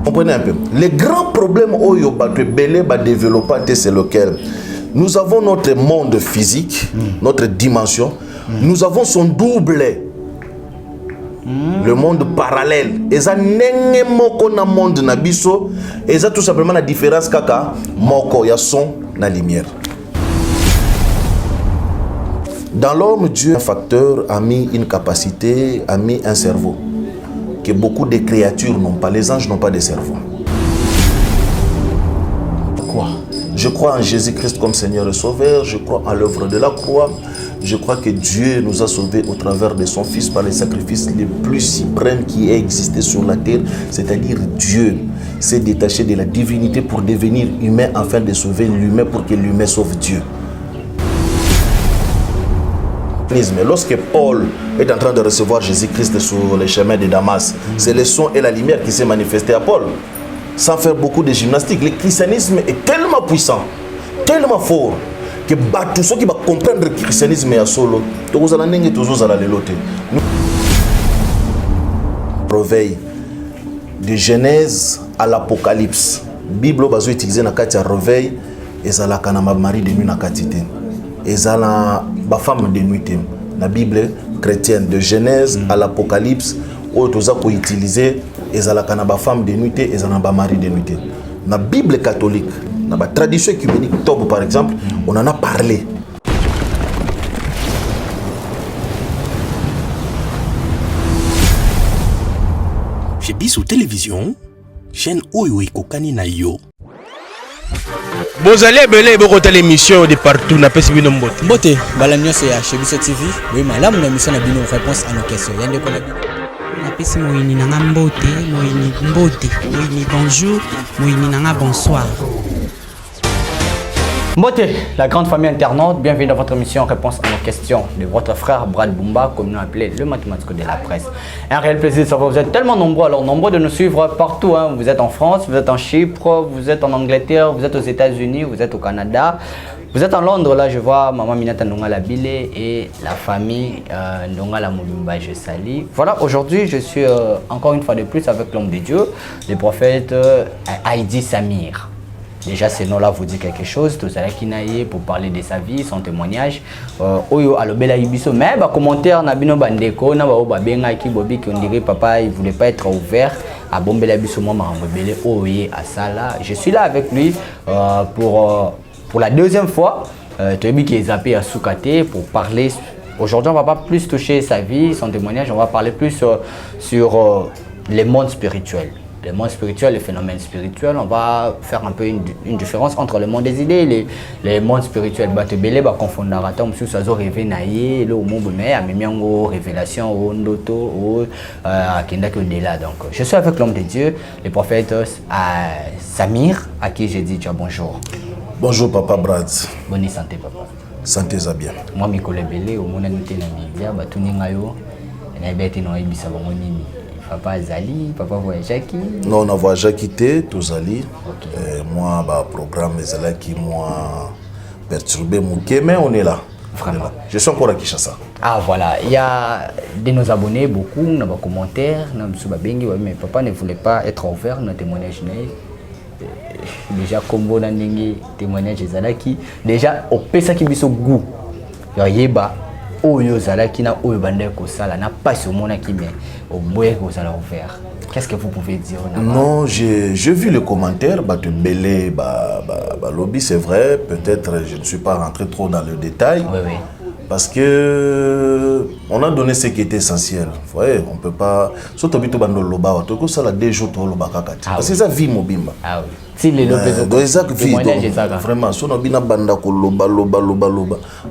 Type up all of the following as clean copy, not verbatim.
Comprenez un peu. Les grands problèmes Oyo Bato Belé va développer, c'est lequel? Nous avons notre monde physique, notre dimension. Nous avons son double. Le monde parallèle. Et ça n'est moko na monde na biso. Et ça tout simplement la différence kaka moko ya son na lumière. Dans l'homme, Dieu, un facteur, a mis une capacité, a mis un cerveau que beaucoup de créatures n'ont pas. Les anges n'ont pas de cerveau. Pourquoi? Je crois en Jésus-Christ comme Seigneur et Sauveur. Je crois en l'œuvre de la croix. Je crois que Dieu nous a sauvés au travers de son Fils par les sacrifices les plus suprêmes qui aient existé sur la terre. C'est-à-dire Dieu s'est détaché de la divinité pour devenir humain afin de sauver l'humain pour que l'humain sauve Dieu. Mais lorsque Paul est en train de recevoir Jésus-Christ sur les chemins de Damas, c'est le son et la lumière qui s'est manifesté à Paul. Sans faire beaucoup de gymnastique, le christianisme est tellement puissant, tellement fort, que tous ceux qui vont comprendre le christianisme est à solo. Tous les gens toujours à la lelote. Réveil de Genèse à l'Apocalypse. La Bible va utiliser dans le réveil et ça la kanama mari de nuit na katité. Et ça la femme de nuit. La Bible chrétienne de Genèse à l'Apocalypse où tout ça peut utiliser et ça la kanaba femme de nuit et ça la mari de nuit. La Bible catholique, dans la tradition œcuménique Tobo par exemple, on en a parlé. Chez Bissou Télévision, chaîne Oyo Kokani na yo. Vous allez belé beaucoup de l'émission de partout na pesi bino mbote. Mbote, balamio c'est chez Bissou TV. Oui, mais là mon émission na bino réponse à nos questions. Yande ko na bino. Na pesi moyini nanga mbote, moyini mbote, moyini bonjour, moyini nanga bonsoir. Mbote, la grande famille internaute, bienvenue dans votre émission Réponse à nos questions de votre frère Brad Bumba, comme nous appelons le mathématique de la presse. Un réel plaisir de savoir, vous êtes tellement nombreux, alors nombreux de nous suivre partout. Hein. Vous êtes en France, vous êtes en Chypre, vous êtes en Angleterre, vous êtes aux États-Unis, vous êtes au Canada. Vous êtes en Londres, là je vois Maman Minata Ndonga la Bile et la famille Ndonga la Moulumba, je salue. Voilà, aujourd'hui je suis encore une fois de plus avec l'homme de Dieu, le prophète Heidi Samir. Déjà, ce nom-là vous dit quelque chose. Tout ça qui naïe pour parler de sa vie, son témoignage. Oyo alobela ibiso. Mais bah commentaire na bino bandeko na ba obabenga ki bobi qui on dirait papa il voulait pas être ouvert à bombela ibiso moi mambele oye à ça là. Je suis là avec lui pour la deuxième fois. Tobi qui est zappé à Soukate pour parler. Aujourd'hui, on va pas plus toucher sa vie, son témoignage. On va parler plus sur les mondes spirituels. Le monde spirituel, les phénomènes spirituels, on va faire un peu une différence entre le monde des idées et les mondes spirituels. Batebele ba confondre atom sur ça zo rêver naïe le monde mais a même en révélation au ndoto au kenda que de là. Donc je suis avec l'homme de Dieu, le prophète Samir à qui j'ai dit bonjour. Bonjour papa Brad. Bonne santé papa. Santé ça bien. Moi Mikole Belé au monde nité na media batuni ngayo na beti no ibisa bango nini. Papa Zali, papa voyage qui? Non, on a voyagé quitté, tous Ali. Okay. Moi, bah programme Zali qui moi perturbé mon mais on est là. Vraiment. Je suis encore à Kinshasa. Ah voilà, il y a de nos abonnés beaucoup, on a des commentaires, mais papa ne voulait pas être ouvert dans le témoignage. Déjà combo dans le témoignage Zali qui déjà au pesa qui biso goût. Yeba Oyo Zalaki na Oyo Bande Kosala n'a pas ce monde qui met au boye Kosala ouvert. Qu'est-ce que vous pouvez dire? Non, j'ai vu le commentaire, Belé, lobby, c'est vrai. Peut-être je ne suis pas rentré trop dans le détail. Oui, oui. Parce que on a donné ce qui était essentiel. Vous voyez, on ne peut pas. Surtout que bando loba, tout ça là des jours tout loba kakati. Parce que ça vit mobimba. Ah oui. Si les lobes vraiment, si on a bien banda ko loba.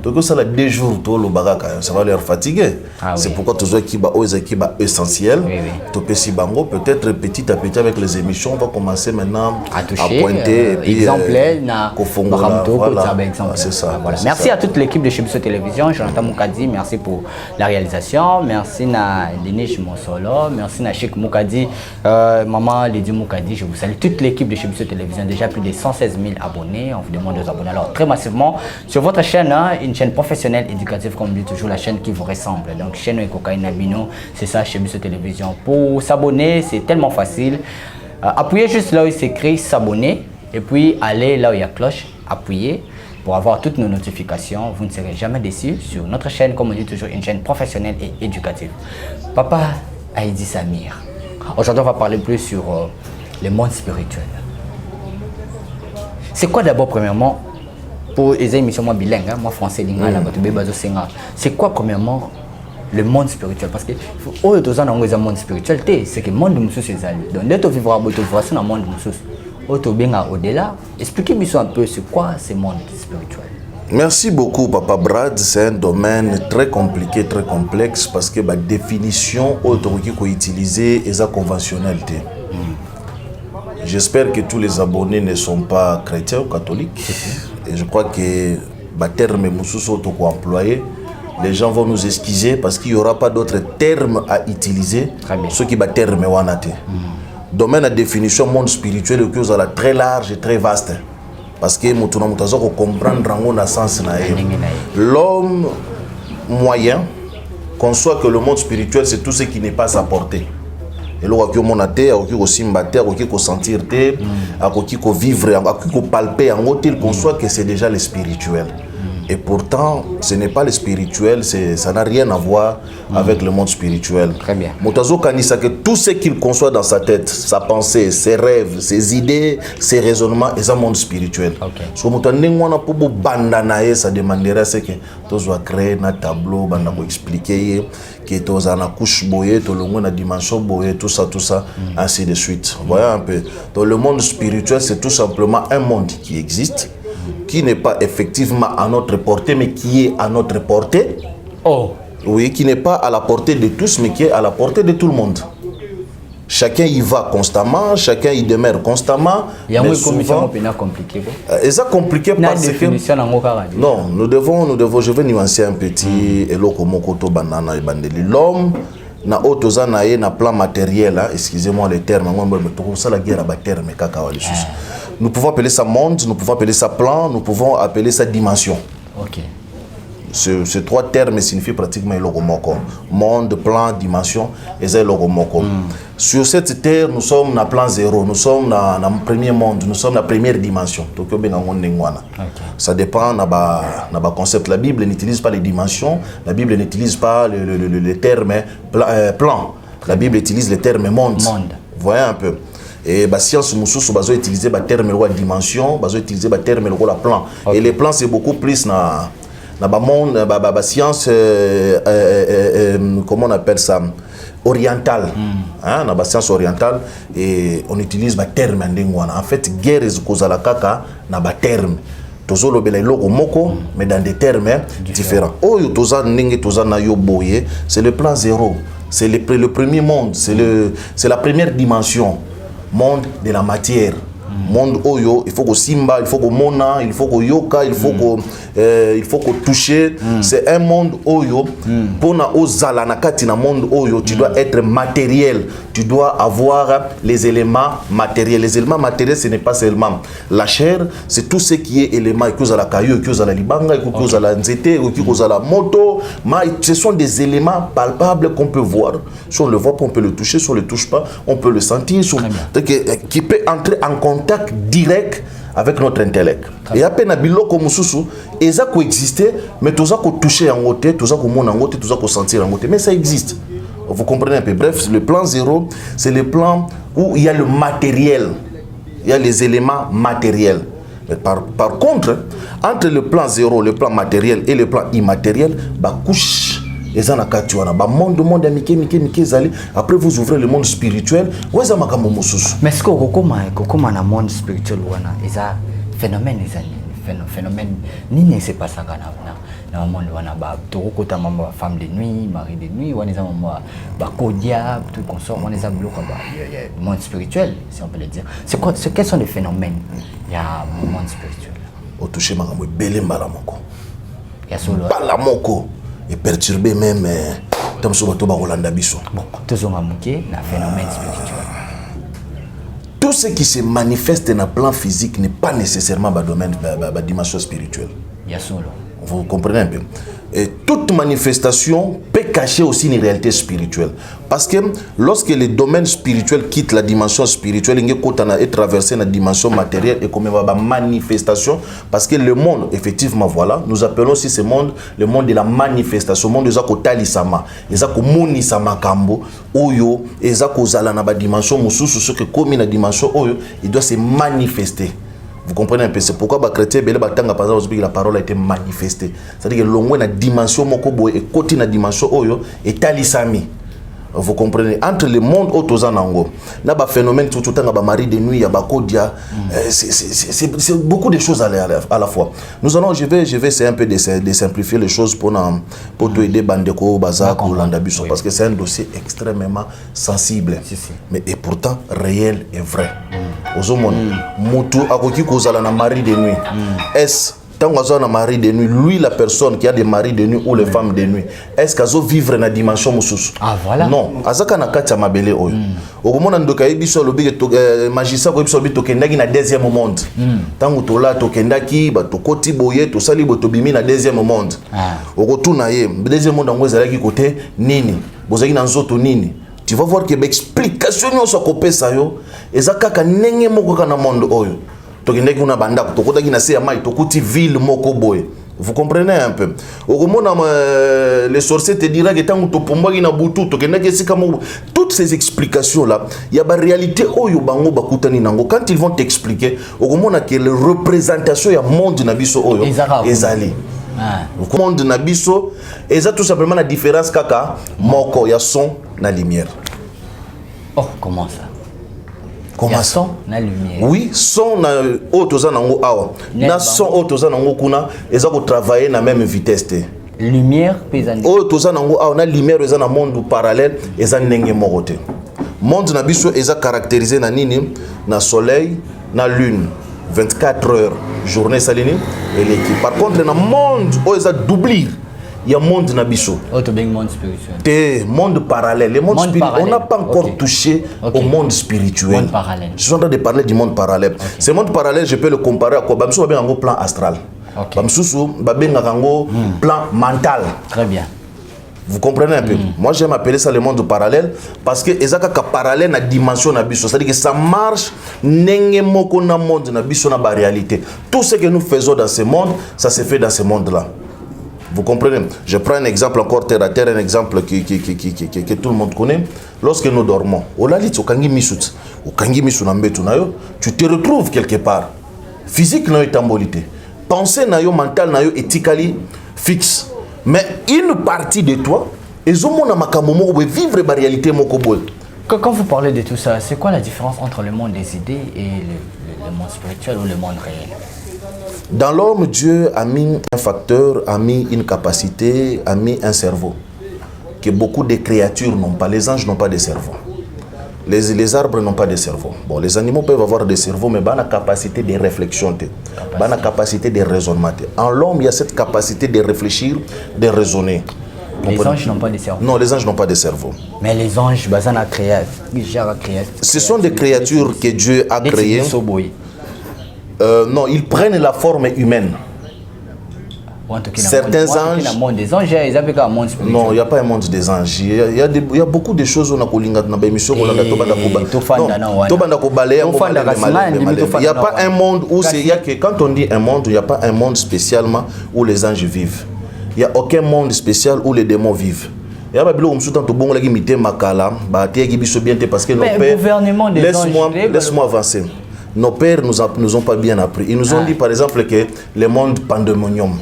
Donc ça là des jours tout loba kakati, ça va leur fatiguer. C'est pourquoi tous ceux qui ba essentiel. Tout petit bango peut-être petit à petit avec les émissions on va commencer maintenant à pointer et puis exemplaire na voilà. C'est ça. Voilà. Merci à toute l'équipe de chez Bissou Télévision, Jonathan Moukadi, merci pour la réalisation, merci à Linish Monsolo, merci à Cheikh Moukadi, maman Lady Moukadi, je vous salue toute l'équipe de chez Bissou Télévision, déjà plus de 116 000 abonnés, on vous demande de vous abonner alors très massivement sur votre chaîne, une chaîne professionnelle éducative comme dit toujours, la chaîne qui vous ressemble, donc chaîne Ekokai Nabino, c'est ça chez Bissou Télévision. Pour s'abonner, c'est tellement facile. Appuyez juste là où il s'écrit s'abonner et puis allez là où il y a cloche, appuyez pour avoir toutes nos notifications. Vous ne serez jamais déçus sur notre chaîne, comme on dit toujours, une chaîne professionnelle et éducative. Papa Haïdi Samir, aujourd'hui on va parler plus sur le monde spirituel. C'est quoi d'abord premièrement, pour les émissions moi bilingue, moi français, c'est quoi premièrement le monde spirituel? Parce que au monde spirituel, c'est que le monde de c'est ça. Donc dès que tu vivras dans le monde de au-delà, expliquez-moi un peu c'est quoi ce monde spirituel. Merci beaucoup, Papa Brad. C'est un domaine très compliqué, très complexe parce que la définition autorisée qu'on utilise est conventionnelle. J'espère que tous les abonnés ne sont pas chrétiens ou catholiques. Et je crois que le terme qu'on employé, les gens vont nous excuser parce qu'il n'y aura pas d'autres termes à utiliser. Ce qui est le terme wanate. Domaine de définition monde spirituel est très large et très vaste. Parce que nous devons comprendre le sens. L'homme moyen conçoit que le monde spirituel c'est tout ce qui n'est pas à sa portée. Et là, on a été, on a sentir, on vivre, on palper, on conçoit que c'est déjà le spirituel. Et pourtant, ce n'est pas le spirituel, ça n'a rien à voir avec le monde spirituel. Très bien. Moutazo Kanisa, que tout ce qu'il conçoit dans sa tête, sa pensée, ses rêves, ses idées, ses raisonnements, c'est un monde spirituel. Parce que Moutazo pour bandanaye, ça demanderait que tu dois créer un tableau, pour expliquer que tu as une couche boyée, tu as une dimension boyée, tout ça, ainsi de suite. Vous voyez un peu. Donc le monde spirituel, c'est tout simplement un monde qui existe, qui n'est pas effectivement à notre portée, mais qui est à notre portée. Oh. Oui, qui n'est pas à la portée de tous, mais qui est à la portée de tout le monde. Chacun y va constamment, chacun y demeure constamment. Il y a une commission compliquée. C'est compliqué parce que... Non, nous devons, je vais nuancer un petit... L'homme na otoza na ye na plan matériel, excusez-moi les termes, nous pouvons appeler ça monde, nous pouvons appeler ça plan, nous pouvons appeler ça dimension. Ok. Ces trois termes signifient pratiquement le logomoko. Monde, plan, dimension, et c'est le logomoko. Sur cette terre, nous sommes dans plan zéro, nous sommes dans le premier monde, nous sommes dans la première dimension. Ça dépend de concept. La Bible n'utilise pas les dimensions, la Bible n'utilise pas le terme plan. La Bible utilise le terme monde. Vous voyez un peu. Et la science mususu bazo utiliser le terme de dimension, bazo utiliser le terme de plan. Et les plans c'est beaucoup plus na monde, la science comment on appelle ça, orientale. Dans la science orientale et on utilise le terme en fait guerre est cause la kaka na ba terme. Tozolo bela logo moko mais dans des termes différents. Oyo toza ndenge toza na yo boye, c'est le plan zéro. C'est le premier monde, c'est la première dimension. Monde de la matière. Monde oyo, il faut que simba, il faut que mona, il faut que yoka, il faut que toucher. C'est un monde oyo. Pour na ozala na kati na monde oyo, tu dois être matériel. Tu dois avoir les éléments matériels. Les éléments matériels, ce n'est pas seulement la chair, c'est tout ce qui est élément. Qui la caillou, qui la libanga, qui la nzete, qui la moto. Ce sont des éléments palpables qu'on peut voir. Si on le voit, on peut le toucher. Si on ne le touche pas, on peut le sentir. Qui peut entrer en contact direct avec notre intellect. Et à peine biloko mususu, eza ko exister, mais tout ça ko toucher en côté, tout ça ko mona en côté, tout ça ko sentir en côté, mais ça existe. Vous comprenez un peu. Bref, le plan zéro, c'est le plan où il y a le matériel, il y a les éléments matériels. Mais par contre, entre le plan zéro, le plan matériel et le plan immatériel, bah couche. Après vous ouvrez le monde spirituel. Mais est-ce que le monde spirituel est un phénomène? Phénomène nini se passe dans le monde wana femme de nuit, mari de nuit, on est un kodia, tout consort, on est un monde spirituel, si on peut le dire. Quels sont les phénomènes il y a le monde spirituel? Au toucher makambo belé mbalamoko. Ya solo balamoko et perturbé même comme sur bato ba Rolanda biso. Bon, tozonga muké na phénomène spirituel. Tout ce qui se manifeste dans le plan physique n'est pas nécessairement dans le domaine de la dimension spirituelle. Ya solo. Vous comprenez un peu. Et toute manifestation peut cacher aussi une réalité spirituelle. Parce que lorsque le domaine spirituel quitte la dimension spirituelle, il est traversé la dimension matérielle et comme une manifestation. Parce que le monde, effectivement, voilà, nous appelons aussi ce monde le monde de la manifestation. Le monde de Zakotali Sama, Zakomoni Sama Kambo, Oyo, et Zakozala na ba dimension, Moussous, ce que comme une dimension Oyo, il doit se manifester. Vous comprenez un peu, c'est pourquoi les chrétiens, par exemple, la parole a été manifestée. C'est-à-dire que l'on a une dimension mokobo et côté na dimension oyo et talisami. Vous comprenez, entre le monde autozanango, là bas phénomène tout temps ba mari de nuit, ya ba kodia, c'est beaucoup de choses à la fois. Nous allons, je vais essayer un peu de simplifier les choses pour te aider bandeko bazak ou landabiso parce que c'est un dossier extrêmement sensible. Mais et pourtant réel et vrai. Ozomon mutu akoki kozala na mari de nuit. Est tant qu'on a un mari de nuit, lui la personne qui a des maris de nuit ou les femmes de nuit, est-ce qu'elle va vivre dans la dimension moussous? Ah voilà. Non, azaka na kati ya mabele oyo. Okomona ndoka yebiso lobi magicien ko yebiso bito kendaki na deuxième monde. Tango tola to kendaki ba to koti boye to sali boto bimi na deuxième monde. Okotuna ye, deuxième monde ngo ezalaki côté nini? Bozaki na nzoto nini? Tu vas voir que l'explication nyonso kopesa yo ezaka ka nenge moko kana monde oyo. Tokendaki una banda tokotaki na se ya mai tokuti ville moko boye. Vous comprenez un peu? Les sorciers te dira que tant que tu pombaki na butu tokendaki sika mo toutes ces explications là, il y a ba réalité oyo bango bakutani nango quand ils vont t'expliquer okomona que les représentations ya monde na biso oyo ezali. Le monde na biso eza tout simplement la différence kaka moko ya son na lumière. Oh, comment ça? Comment son na lumière. Oui, son na autoza nango awa. Na son autoza nango kuna eza ko travailler na même vitesse te. Lumière pesante. Autoza nango awa na lumière eza na monde parallèle eza ndenge moko te. Monde na biso eza caractérisé na nini? Na soleil, na lune. 24 heures journée salini et l'équipe. Par contre na monde o eza doublir. Il y a un monde nabiso. Autre monde spirituel. Des mondes parallèles. Le monde spirituel. On n'a pas encore touché au monde spirituel. Monde parallèle. Je suis en train de parler du monde parallèle. Ce monde parallèle, je peux le comparer à quoi? Bamsou va un plan astral. Bamsou va un plan mental. Très bien. Vous comprenez un peu? Moi, j'aime appeler ça le monde parallèle parce que c'est parallèle à la dimension nabiso. C'est-à-dire que ça marche n'enge moko na monde nabiso na ba réalité. Tout ce que nous faisons dans ce monde, ça se fait dans ce monde-là. Vous comprenez? Je prends un exemple encore terre à terre, un exemple que tout le monde connaît. Lorsque nous dormons, tu te retrouves quelque part. Physique n'a pas tambolité. Pensée n'a pas mentale n'a pas éthiquement fixe. Mais une partie de toi, ils ont vivre la réalité. Quand vous parlez de tout ça, c'est quoi la différence entre le monde des idées et le monde spirituel ou le monde réel? Dans l'homme, Dieu a mis un facteur, a mis une capacité, a mis un cerveau que beaucoup de créatures n'ont pas. Les anges n'ont pas de cerveau. Les arbres n'ont pas de cerveau. Bon, les animaux peuvent avoir des cerveaux, mais ils ont la capacité de réflexion, ils ont la capacité de raisonnement. En l'homme, il y a cette capacité de réfléchir, de raisonner. Les anges n'ont pas de cerveau. Non, les anges n'ont pas de cerveau. Mais les anges, ce sont des créatures que Dieu a créées. Non, ils prennent la forme humaine. Certains anges. Non, il n'y a pas un monde des anges. Il y a beaucoup de choses on a émission. Il n'y a pas un monde où quand on dit un monde, il n'y a pas un monde spécialement où les anges vivent. Il n'y a aucun monde spécial où les démons vivent. Il y a pas beaucoup de makala, parce que nos pères. Laisse-moi avancer. Nos pères nous ont pas bien appris. Ils nous ont dit par exemple que le monde pandémonium.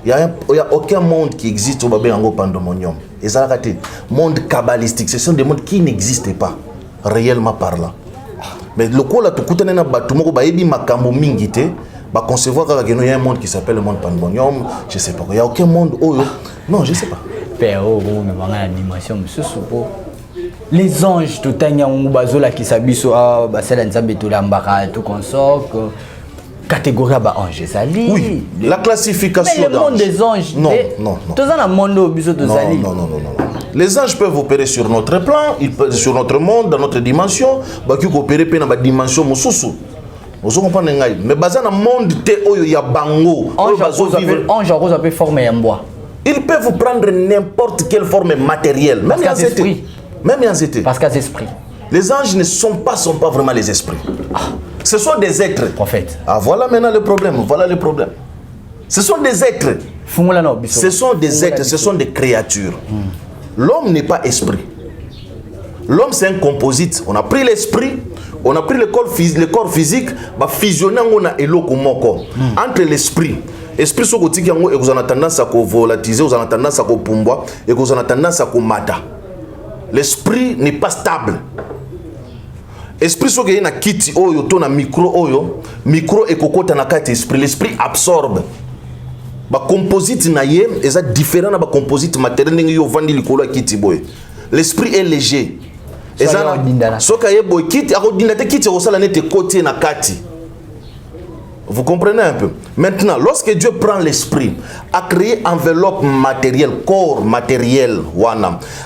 Il n'y a aucun monde qui existe au pandémonium. Et ça a raté. Monde kabbalistique, ce sont des mondes qui n'existent pas, réellement parlant. Mais le coup là, tu écoutes un bâtiment, il y a concevoir qu'il y a un monde qui s'appelle le monde pandémonium. Je ne sais pas. Il n'y a aucun monde. Non, je ne sais pas. Les anges, tout le monde qui s'habille tout consort, catégorie de anges. Oui, la classification. Mais le monde des anges. Non, non, non. Non. Les anges peuvent opérer sur notre plan, sur notre monde, dans notre dimension. Ils peuvent opérer dans la dimension moussou. Vous comprenez? Mais dans le monde, il y a bango. Ange rose a pu former un bois. Ils peuvent prendre n'importe quelle forme matérielle, même Parce qu'il y a des Même en zété. Parce qu'il y a des esprits. Les anges ne sont pas vraiment les esprits. Ce sont des êtres. Prophète. Ah, voilà maintenant le problème. Voilà le problème. Ce sont des êtres. Ce sont des êtres, ce sont des créatures. L'homme n'est pas esprit. L'homme, c'est un composite. On a pris l'esprit, on a pris le corps physique, bah fusionner on a eloko moko entre l'esprit. Esprit so kotiki yango et vous en tendance à volatiser, vous en tendance à pumbwa et vous en tendance à mata. L'esprit n'est pas stable. Esprit so ke na kiti oyo to na micro et kokota na kati esprit, l'esprit absorbe. Ba composite na ye eza différent na ba composite matériel ndenge yo vandi likolo ya kiti boy. L'esprit est léger. Vous comprenez un peu? Maintenant, lorsque Dieu prend l'esprit, a créé enveloppe matérielle, corps matériel,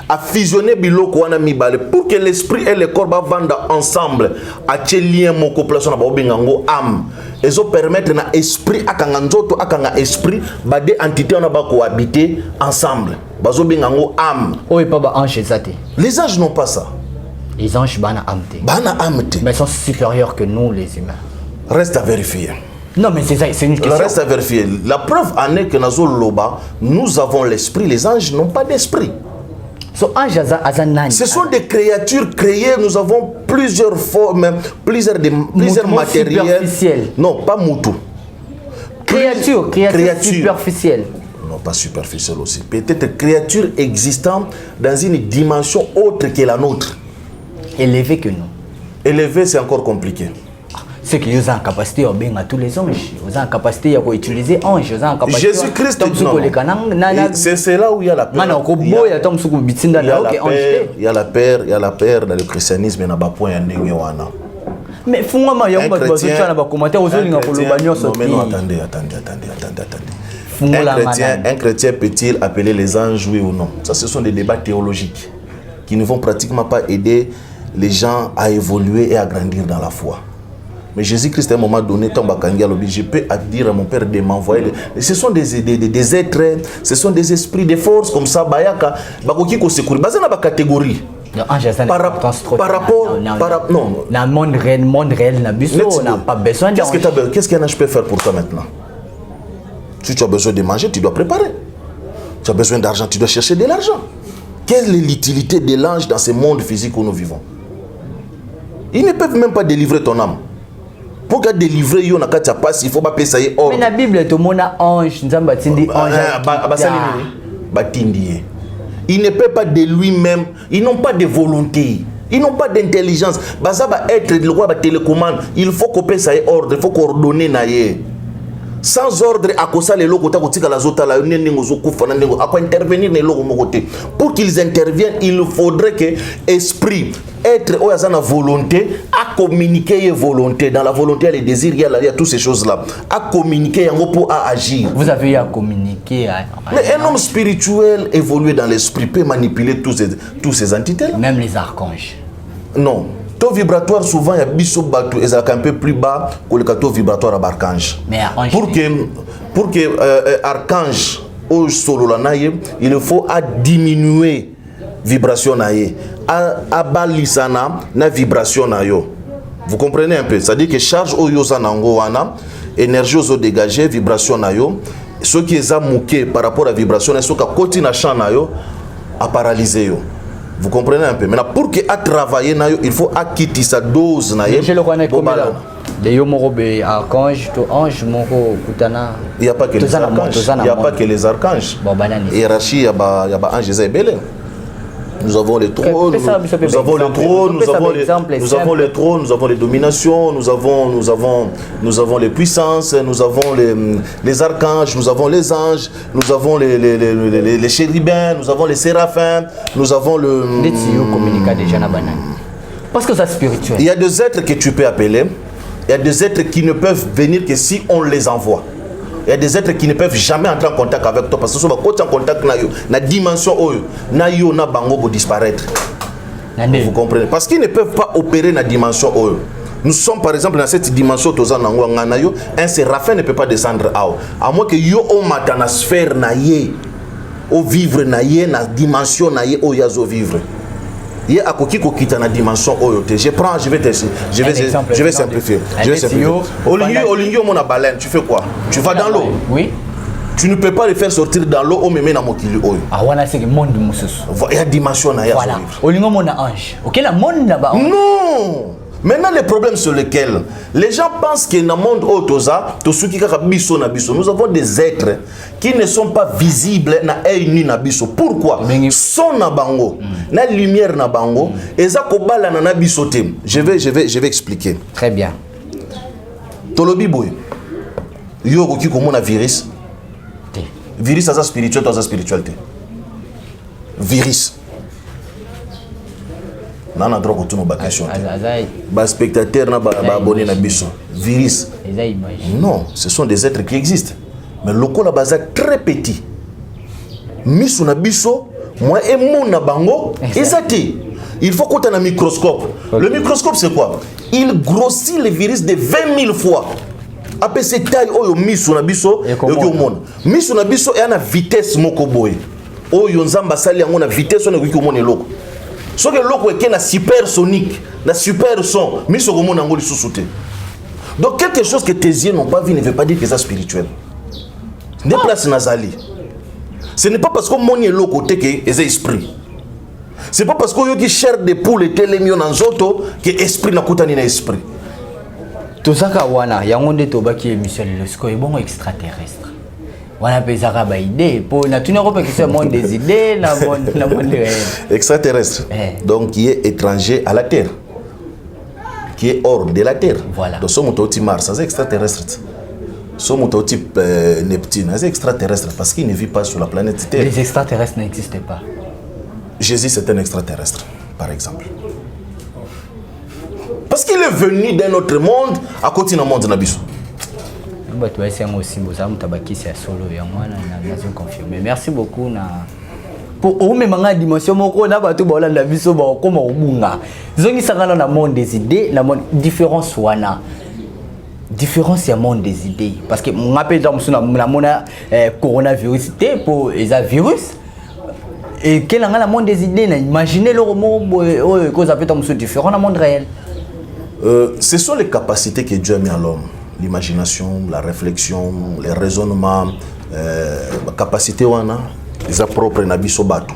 a fusionné biloko wana mibale pour que l'esprit et le corps vendent ensemble, a lien mon population na âme. Et ça permettre na esprit akanga nzoto akanga esprit ba des entités na ba cohabiter ensemble. Bazo bengango âme. Les anges n'ont pas ça. Les anges bana amte. Mais ils sont supérieurs que nous les humains. Reste à vérifier. Non mais c'est ça, c'est une question. Reste à vérifier. La preuve en est que nous avons l'esprit, les anges n'ont pas d'esprit. Ce sont des créatures créées, nous avons plusieurs formes, plusieurs matériels. Non, pas moutou. Créatures superficielles. Non, pas superficielles aussi. Peut-être créatures existant dans une dimension autre que la nôtre. Élevé que nous. Élevé, c'est encore compliqué. Ceux qui ont la capacité à bien à tous les anges, ils ont la capacité à utiliser anges, ils ont la capacité. Jésus-Christ, c'est là où il y a la paix. Il y a la paix dans le christianisme, il y a point wana. Mais fungama ya mba bazocha na ba commentaire ozolinga koloba nyoso. Non, attendez. Un chrétien peut-il appeler les anges, oui ou non? Ça, ce sont des débats théologiques qui ne vont pratiquement pas aider les gens à évoluer et à grandir dans la foi. Mais Jésus-Christ, à un moment donné, je peux dire à mon Père de m'envoyer. Ce sont des êtres, ce sont des esprits, des forces comme ça. Bayaka, bakoki ko sekuri. Bazana ba catégorie. Par rapport, non. Dans le monde réel, on n'a pas besoin d'anges. Qu'est-ce qu'un ange peut faire pour toi maintenant? Si tu as besoin de manger, tu dois préparer. Tu as besoin d'argent, tu dois chercher de l'argent. Quelle est l'utilité de l'ange dans ce monde physique où nous vivons? Ils ne peuvent même pas délivrer ton âme. Pour délivrer yo na katia passe, il faut pas payer or. Mais la Bible tout monde ange, nzamba tindi ange. Batindi. Il ne peut pas de lui-même, ils n'ont pas de volonté. Ils n'ont pas d'intelligence. Bazaba être le roi de télécommande, il faut qu'on paye ordre, il faut coordonner naie. Sans ordre, à cause les locaux, intervenir pour qu'ils interviennent, il faudrait que esprit, être au hasard volonté, à communiquer volonté. Dans la volonté, il y a les désirs, il y a toutes ces choses-là. À communiquer pour agir. Vous avez eu à communiquer. Mais un homme spirituel évolué dans l'esprit peut manipuler tous ces entités. Même les archanges. Non. Taux vibratoire, souvent, il y a biso bateau et ça un peu plus bas que le taux vibratoire à archange. Pour que archange au solo la il faut à diminuer vibration naie, à balisana na vibration naio. Vous comprenez un peu? C'est-à-dire que charge au yosanango wana, énergie au dégagé, vibration naio, ce qui est amouqué par rapport à vibration, ce qui a continué à champ naio, à paralyser yo. Vous comprenez un peu? Maintenant, pour que à travailler, il faut acquitter sa dose. Je le connais comme là. Il n'y a pas que les archanges. Il n'y a pas que les archanges. Hiérarchie, il y a anges et belé. Nous avons les trônes, nous avons les trônes, nous avons les trônes, nous avons les dominations, nous avons les puissances, nous avons les archanges, nous avons les anges, nous avons les chérubins, nous avons les séraphins, nous avons le... Parce que c'est spirituel. Il y a des êtres que tu peux appeler, il y a des êtres qui ne peuvent venir que si on les envoie. Il y a des êtres qui ne peuvent jamais entrer en contact avec toi parce que si on est en contact avec la dimension où na bango pour disparaître. Vous comprenez? Parce qu'ils ne peuvent pas opérer dans la dimension où nous sommes par exemple dans cette dimension un séraphin ne peut pas descendre à moins que yo o matana sphère na ye. au vivre na ye na dimension na ye o yazo vivre. Ye akoki ko kita na dimension oyote. Je vais simplifier. Olingi mon na baleine, tu fais quoi? Tu vas dans l'eau. Oui. Tu ne peux pas le faire sortir dans l'eau au même na mokili oyo. Ah wana c'est le monde mususu. Il y a dimension na ya voilà. Olingo mon ange. OK la monde là-bas. Non. Maintenant les problèmes sur lesquels les gens pensent que dans le monde otoza tosuki kaka biso na biso. Nous avons des êtres qui ne sont pas visibles na œil nu na biso. Pourquoi? Son na bango, na lumière na bango, eza ko bala na biso te. Je vais expliquer. Très bien. Tolobi boy. Yo ko ki komona virus. Virus asa spirituel, asa spiritualité. Virus. Nana droit ko tuno ba question. Ba spectateur na ba abonné na biso. Virus. Non, ce sont des êtres qui existent. Mais loko la base très petit. Misu na biso, moi et mon na bango, ezati. Il faut qu'on ait un microscope. Le microscope c'est quoi? Il grossit le virus de 20 000 fois. Après cette taille oyo misu na biso, yo mona. Misu na biso e na vitesse moko boy. Oyo nzamba sali yango na vitesse on ko mona eloko. So que loko eke na supersonique, na super son, misu ko mona ngoli sous-souté. Donc quelque chose que tes yeux n'ont pas vu ne veut pas dire que c'est spirituel. Ne place nazali. Ce n'est pas parce qu'on moni eloko te que c'est esprit. C'est pas parce qu'on y a chair de poule et télémion en zoto que esprit n'a coûté ni esprit. Tout ça wana yango nde tobaki émission le siko est bon extraterrestre. Wana pesaka ba idée pour na tuna ko pekisa monde des idées na monde réel. Extraterrestre. Donc qui est étranger à la terre. Qui est hors de la terre. Voilà. Donc somo toti Mars, c'est extraterrestre. Somo toti Neptune, c'est extraterrestre parce qu'il ne vit pas sur la planète Terre. Les extraterrestres n'existent pas. Jésus c'est un extraterrestre par exemple. Parce qu'il est venu d'un autre monde à côté d'un monde nabiso. Merci beaucoup pour même la dimension moko na batu ba olanda biso ba koma obunga. Zongi sangana na monde des idées, na monde différence wana. Différence ya monde des idées parce que mon appel dans na mona coronavirus té pour les virus. Et quel est le monde des idées? Imaginez le monde cause appelle dans différent dans le monde réel. Ce sont les capacités que Dieu a mis à l'homme. L'imagination, la réflexion, les raisonnements, la capacité wana, les propres nabiso batu.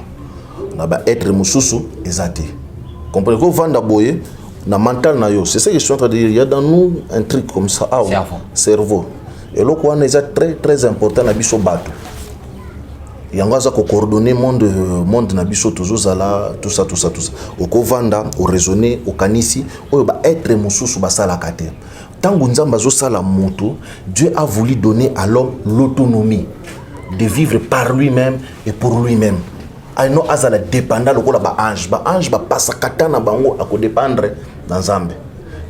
Naba être mususu ezate. Comprenez que vanda boye na mental na yo. C'est ça que je suis en train de dire. Il y a dans nous un truc comme ça. Ah, cerveau. Et là quoi est très très important nabiso batu. Yango za ko coordonner monde na biso tozozala tout ça oko vanda o raisonner o kanisi oyo ba être mususu basala kate tangu nzamba zo sala moto. Dieu a voulu donner à l'homme l'autonomie de vivre par lui-même et pour lui-même. Aino azala dépendant lokola ba ange ba passa katana bango ako dépendre dans Nzambe.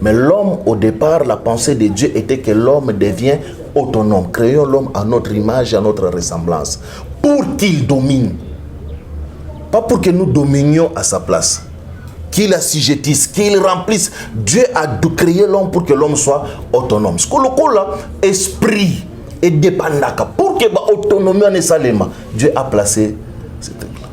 Mais l'homme au départ, la pensée de Dieu était que l'homme devient autonome. Créons l'homme à notre image, à notre ressemblance. Pour qu'il domine. Pas pour que nous dominions à sa place. Qu'il assujettisse, qu'il remplisse. Dieu a créé l'homme pour que l'homme soit autonome. Ce que le esprit est dépendant. Pour que l'autonomie en salema, Dieu a placé cet truc-là.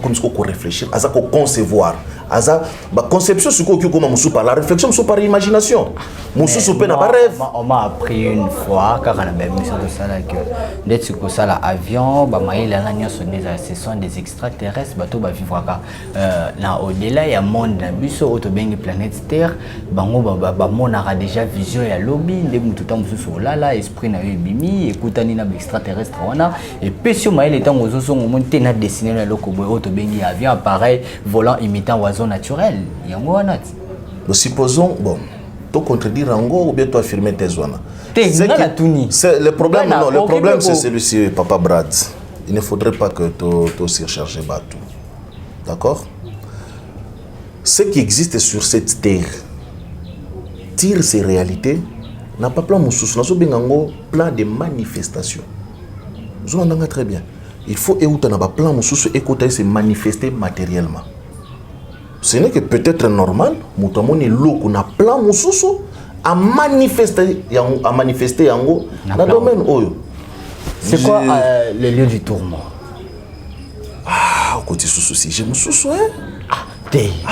Il faut réfléchir, il faut concevoir. La conception, c'est quoi la réflexion, c'est par l'imagination. On m'a appris une fois, car on a même mis de ça que dès que ça l'avion, ce sont des extraterrestres, bateau va vivre là au-delà il y a monde na biso auto bengi planète Terre, bango mon aura déjà vision ya lobby, ndé tout temps sur là esprit na bimi, écoutani na extraterrestre wana et pesio maïl étant aux oso monter na dessiné na loko boy auto bengi avion appareil volant imitant oiseau naturel. Yango wana. Nous supposons bon to contredire Rango ou bien to affirmer tes zones. C'est le problème. Non, le problème c'est celui-ci, Papa Brad. Il ne faudrait pas que tu surcharges Batou. D'accord? Ce qui existe sur cette terre tire ces réalités n'a pas plan moussous, n'a pas plan de manifestation. Nous entendons très bien. Il faut écouter n'a pas plan moussous, écouter se manifester matériellement. Ce n'est que peut-être normal, moutamon est l'eau qu'on a plan moussous à manifester yango dans le domaine oyo. C'est quoi le lieu du tourment? côté sous souci je me soucie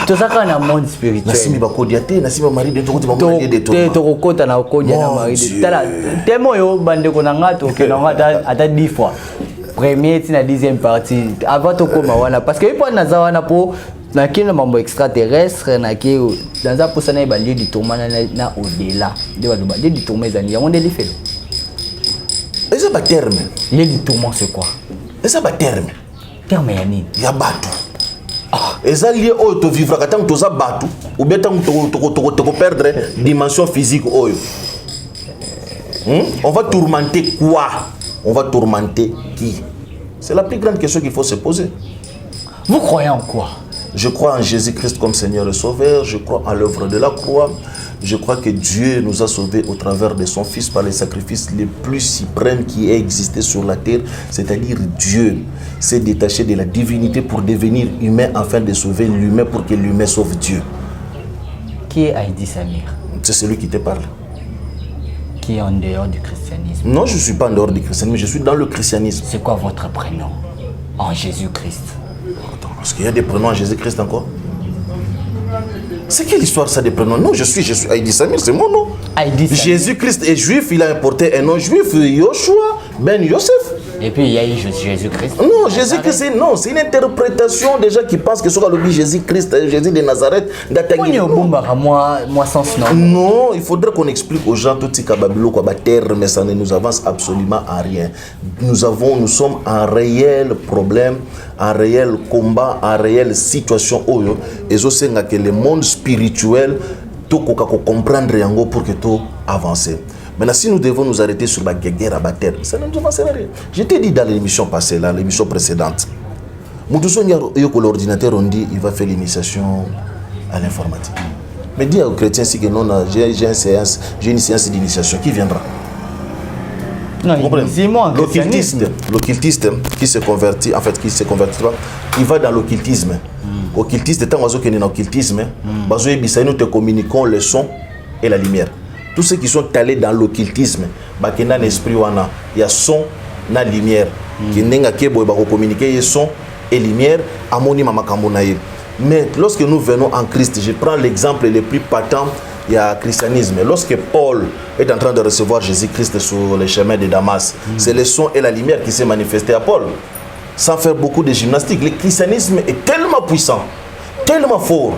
tout ça quand on monde spirituel nasimi bakodia te nasimi mari de tout ba mari de tout to kokota na kodia na mari de tala temo yo bande ko na ngato ke na ngata ata 10 fois premier tina 10e partie avant to koma wana parce que ipo na zawana po na kino mambo extraterrestre na ki dans za posana ba lieu du tourment na au-delà de ba lieu du tourment ezani yango ndeli felo eza ba terme lieu du tourment c'est quoi eza ba terme ya nini ya bato eza lié oyo to vivre ka tango toza bato ou bien tango to perdre dimension physique oyo on va tourmenter quoi on va tourmenter qui c'est la plus grande question qu'il faut se poser. Vous croyez en quoi? Je crois en Jésus-Christ comme Seigneur et Sauveur, je crois en l'œuvre de la croix, je crois que Dieu nous a sauvés au travers de son Fils par les sacrifices les plus suprêmes qui aient existé sur la terre, c'est-à-dire Dieu s'est détaché de la divinité pour devenir humain afin de sauver l'humain pour que l'humain sauve Dieu. Qui est Heidi Samir? C'est celui qui te parle. Qui est en dehors du christianisme? Non, je ne suis pas en dehors du christianisme, je suis dans le christianisme. C'est quoi votre prénom? En Jésus-Christ. Parce qu'il y a des prénoms en Jésus-Christ encore. C'est quelle histoire ça des prénoms? Non, je suis Heidi Samir, c'est mon nom. Jésus-Christ est juif, il a importé un nom juif, Yoshua Ben Yosef. Et puis il y a eu Jésus-Christ. Non, Jésus-Christ, non, c'est une interprétation déjà qui pense que ce soit le Jésus-Christ, Jésus de Nazareth, moi sens non. Non, il faudrait qu'on explique aux gens tout ce Babylone, quoi, terre, mais ça ne nous avance absolument à rien. Nous sommes en réel problème, en réel combat, en réelle situation oyo, et je sais que le monde spirituel, tout comprendre yango pour que tout avance. Maintenant, si nous devons nous arrêter sur la guerre à bataille, ça ne nous avancera rien. Je t'ai dit dans l'émission passée, là, l'émission précédente, l'ordinateur, on dit il va faire l'initiation à l'informatique. Mais dis aux chrétiens si que non, j'ai une séance d'initiation, qui viendra? Non, dis-moi, l'occultiste qui se convertit, en fait, qui se convertit pas, il va dans l'occultisme. Occultiste, tant que nous dans l'occultisme, nous te communiquons le son et la lumière. Tous ceux qui sont allés dans l'occultisme, il y a l'esprit, il y a son et lumière. Il y a communiquer son et lumière. Mais lorsque nous venons en Christ, je prends l'exemple le plus patent, il y a le christianisme. Lorsque Paul est en train de recevoir Jésus-Christ sur le chemin de Damas, c'est le son et la lumière qui s'est manifesté à Paul. Sans faire beaucoup de gymnastique, le christianisme est tellement puissant, tellement fort,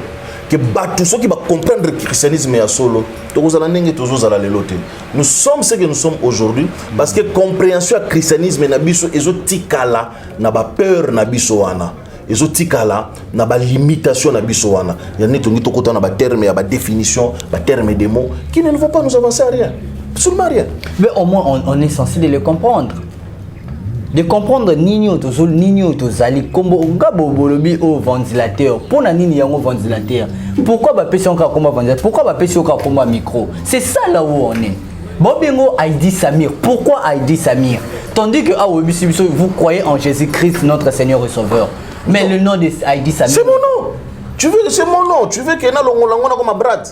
que tous ceux qui vont comprendre le christianisme est solo. Nous sommes ce que nous sommes aujourd'hui parce que compréhension du christianisme est tikala na ba peur na biso wana. Ezotikala na ba limitation na biso wana. Ya neto ngito kota na ba terme ya ba définition, ba terme des mots qui ne vont pas nous avancer à rien. Absolument rien. Mais au moins on est censé de les comprendre. De comprendre nino tozali kombo ngabo bolobi au ventilateur. Pour na nini yango ventilateur? Pourquoi ba pesi encore comme ventilateur? Pourquoi ba pesi encore comme micro? C'est ça là où on est. Bobingo Heidi Samir. Pourquoi Heidi Samir? Tandis que vous croyez en Jésus-Christ notre Seigneur et Sauveur. Mais le nom de Heidi Samir. C'est mon nom. C'est mon nom. Tu veux que na longo comme un brat?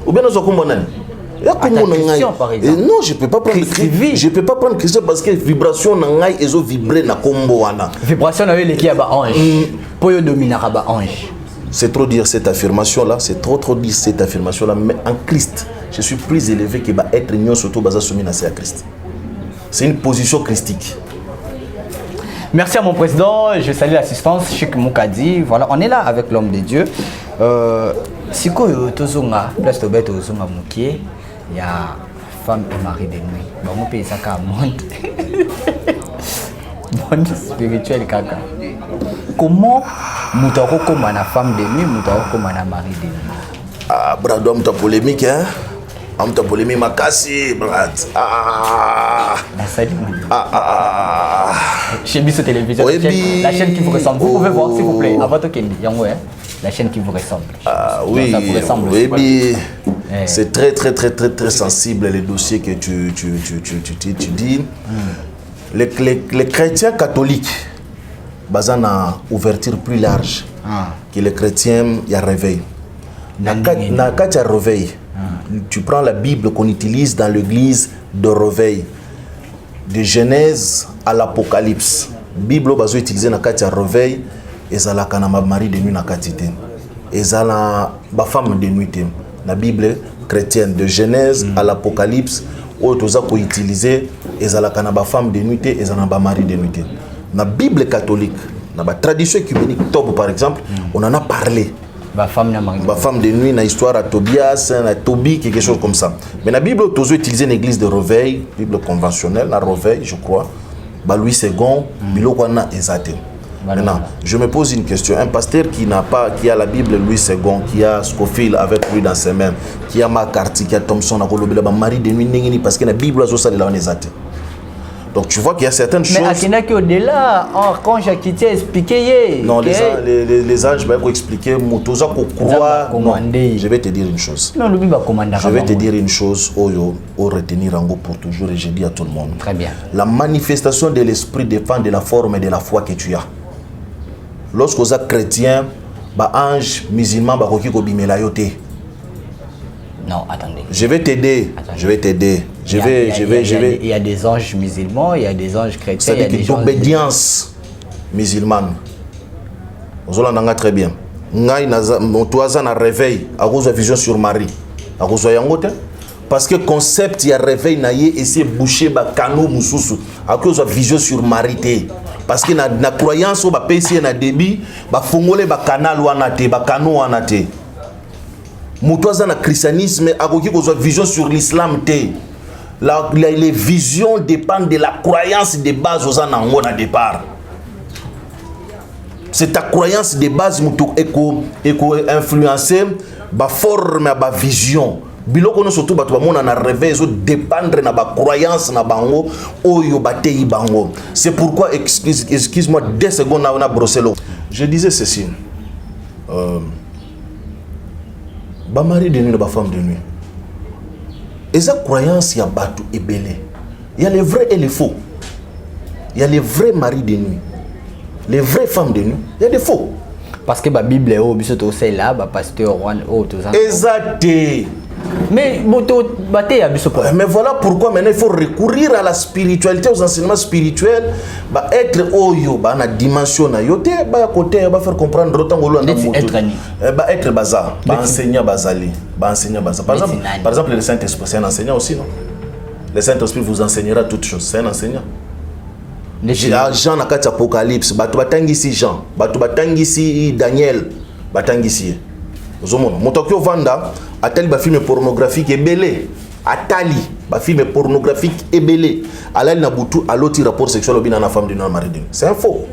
Ou bien nous sommes nani? Par exemple. Non, je peux pas prendre je peux pas prendre Christian parce que vibration nangai ezo vibrer na kombo wana. Vibration na le qui a ba ange. Poyo dominera ba ange. C'est trop dire cette affirmation là, c'est trop dire cette affirmation là, mais en Christ, je suis plus élevé que ba être union surtout basa soumis à Christ. C'est une position christique. Merci à mon président, je salue l'assistance Chic Moukadi. Voilà, on est là avec l'homme de Dieu. Siko yo tozonga, place to bet tozonga mukie. Il y a femme et mari de nuit. Bon, on peut ça comme monde spirituel kaka. Comment mutako comme na femme de nuit, mutako comme na mari de nuit? Ah, brado muta polémique hein. Muta polémique makasi, brad. Chez Bisso Télévision, la chaîne qui vous ressemble. Vous pouvez voir s'il vous plaît. À votre Kendi, la chaîne qui vous ressemble. Ah oui, ça vous ressemble. Oui, c'est très sensible les dossiers que tu dis. Les chrétiens catholiques, basant na ouverture plus large que les chrétiens, il y a réveil. Quand il y a réveil, tu prends la Bible qu'on utilise dans l'église de réveil, de Genèse à l'Apocalypse. La Bible est utilisée dans le réveil. ezalaka na mari de nuit na katite ezala ba femme de nuit na Bible chrétienne de Genèse à l'Apocalypse oyo toza ko utiliser ezalaka na ba femme de nuit ezala na ba mari de nuit na Bible catholique na ba tradition œcuménique top par exemple on en a parlé ba femme de nuit na histoire à Tobias na Tobi quelque chose comme ça mais la Bible tozo utiliser une église de réveil Bible conventionnelle la réveil je crois ba Louis II biloko na ezate. Maintenant je me pose une question, un pasteur qui a la Bible Louis II, qui a Scofield avec lui dans ses mains, qui a McCarthy, qui a Thompson na kolobela ba mari de nuit ndengeni parce que la Bible azo sala la ezate. Donc tu vois qu'il y a certaines choses. Mais Akina qui au-delà, quand Jacques a expliqué. Non, les anges vont expliquer. Motoza ko croire. Je vais te dire une chose. Non, lui va commander. Je vais te dire une chose. Oyo, au retenir en go pour toujours et je dis à tout le monde. Très bien. La manifestation de l'esprit dépend de la forme et de la foi que tu as. Lorsque vous êtes chrétien, ba ange musulman ba koki ko bimela yote. Non, attendez. Je vais t'aider. Je vais t'aider. Je vais. Il y a des anges musulmans, il y a des anges chrétiens. C'est-à-dire qu'il y a l'obédience musulmane. Vous allez très bien. Ngai na na réveil, à cause de vision sur Marie. À cause de yangote. Parce que concept il y a réveil na yé et c'est boucher ba kano mususu. À cause de vision sur Marie. Parce que na croyance au ba PC na débit, ba fongole ba canal wana te, ba kano wana te. Moutouaza na christianisme a une vision sur l'islam. Les visions dépendent de la croyance de base aux anangos au départ. C'est ta croyance de base qui influencer la forme la vision. Biloko no surtout batu bamona na réveil zo dépendre na ba croyance na bango oyo batei bango. C'est pourquoi excuse-moi 2 secondes na brosselo. Je disais ceci. Ba mari de nuit, ba femme de nuit. Et ça croyance, il y a batu et belé. Il y a les vrais et les faux. Il y a les vrais maris de nuit. Les vraies femmes de nuit. Il y a des faux. Parce que la Bible est au biso to là, ba pasteur exact. Mais voilà pourquoi maintenant il faut recourir à la spiritualité, aux enseignements spirituels, être oyo, na dimension na yote, côté, faire comprendre autant être bazar, enseigner bazali, enseigner bazar. Par exemple, le Saint-Esprit, c'est un enseignant aussi, non? Le Saint-Esprit vous enseignera toutes choses, c'est un enseignant. Jean na kati Apocalypse, batu batangisi Jean, batu batangisi Daniel, batangisi. Motokyo vanda atali ba film pornographique ebelé atali ba film pornographique ebelé alali na butu aloti rapport sexuel obina na femme de na mari de. C'est un faux.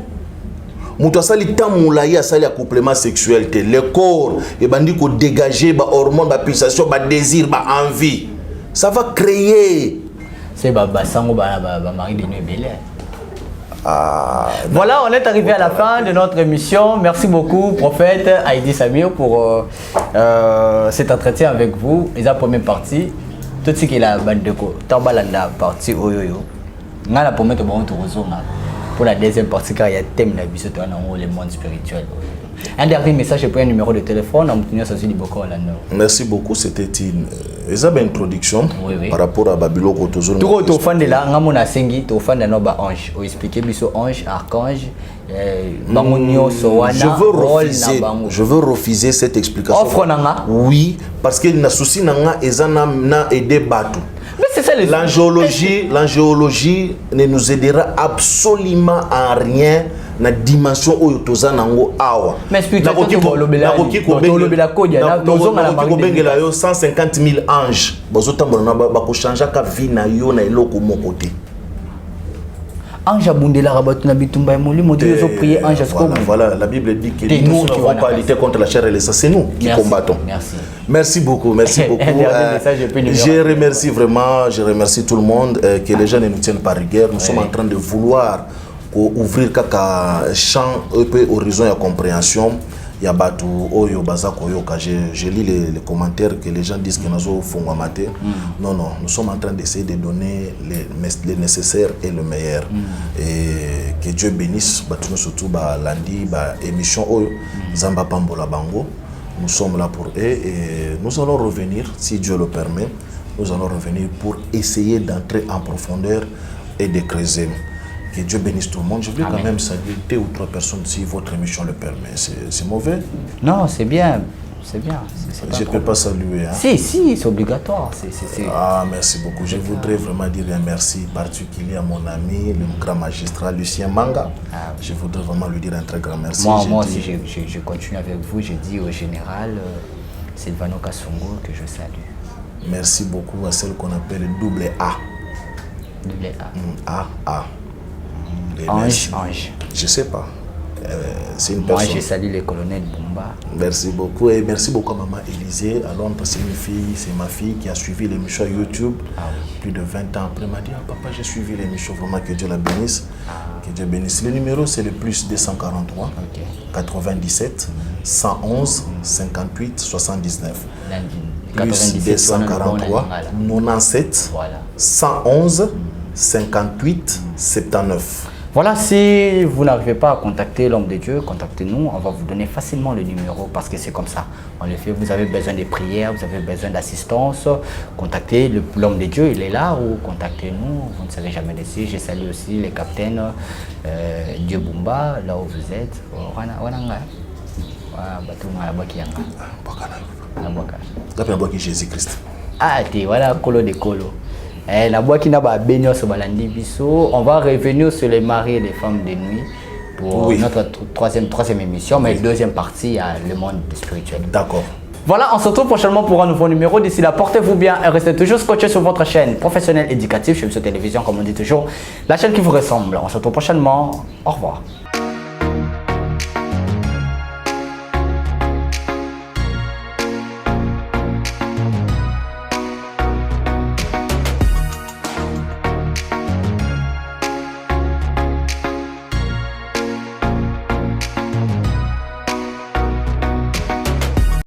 Muto asali tamula ya asali complément sexuel te le corps e bandi ko dégager ba hormone ba pulsation ba désir ba envie. Ça va créer c'est ba sango ba mari de ebelé. Voilà, on est arrivé à la fin de notre émission. Merci beaucoup, prophète Heidi Samir, pour cet entretien avec vous. Et la première partie, tout ce qui est la bande de co, Tambalanda partie Oyoyo. On a la première pour la deuxième partie, car il y a thème de le monde spirituel. Un dernier message et puis un numéro de téléphone. Merci beaucoup, c'était une introduction par rapport à Babylone. Je veux refuser cette explication. Oui, parce que na souci nanga ezana na aider batu. L'angéologie ne nous aidera absolument à rien na dimension oyo toza nango awa. Mais spiritualité ko bengela yo 150 000 anges. Bozotambola na ba ko changer ka vie na yo na eloko moko te. Ange abundela rabatu na bitumba molimo Dieu zo prier ange voilà, la Bible dit que nous ne devons pas lutter contre la chair et le sang, c'est nous qui combattons. Merci beaucoup, merci beaucoup. Je remercie vraiment, je remercie tout le monde, que les gens ne nous tiennent pas rigueur. Nous sommes en train de vouloir ouvrir quelques champs horizon et compréhension. Il y a batu oyo bazako yoka. Je lis les commentaires que les gens disent que nous font amater. Non, nous sommes en train d'essayer de donner le nécessaire et le meilleur. Et que Dieu bénisse batu surtout ba lundi ba émission oyo Zamba Pambola Bango. Nous sommes là pour eux et nous allons revenir si Dieu le permet. Nous allons revenir pour essayer d'entrer en profondeur et de creuser. Que Dieu bénisse tout le monde. Je voulais quand même saluer 2 ou 3 personnes si votre émission le permet. C'est mauvais? Non, c'est bien. C'est bien. Je ne peux pas saluer. Hein? Si, c'est obligatoire. Ah, merci beaucoup. Je voudrais vraiment dire un merci particulier à mon ami, le grand magistrat Lucien Manga. Je voudrais vraiment lui dire un très grand merci. Moi aussi, je continue avec vous. Je dis au général Sylvano Kassongo que je salue. Merci beaucoup à celle qu'on appelle double A. Double A. A. Ange. Je ne sais pas. C'est une Moi, personne. je salue le colonel Bumba. Merci beaucoup. Et merci beaucoup à maman Élisée à Londres. C'est ma fille qui a suivi l'émission YouTube. Plus de 20 ans après, elle m'a dit papa, j'ai suivi l'émission. Vraiment, que Dieu la bénisse. Que Dieu bénisse. Le numéro, c'est le plus 243 97 111 58 79. Plus 243 97 111 58 79. Voilà, si vous n'arrivez pas à contacter l'homme de Dieu, contactez-nous. On va vous donner facilement le numéro parce que c'est comme ça. En effet, vous avez besoin de prières, vous avez besoin d'assistance. Contactez l'homme de Dieu, il est là, ou contactez-nous. Vous ne savez jamais laisser. Je salue aussi les capitaines Dieu Bumba, là où vous êtes. Jésus-Christ. Ah, voilà, colo de colo. La boîte qui n'a pas béni au Balandi Bisso. On va revenir sur les maris et les femmes de nuit pour notre troisième émission, mais deuxième partie à le monde spirituel. D'accord. Voilà, on se retrouve prochainement pour un nouveau numéro. D'ici là, portez-vous bien et restez toujours scotchés sur votre chaîne professionnelle éducative chez M. Télévision, comme on dit toujours, la chaîne qui vous ressemble. On se retrouve prochainement. Au revoir.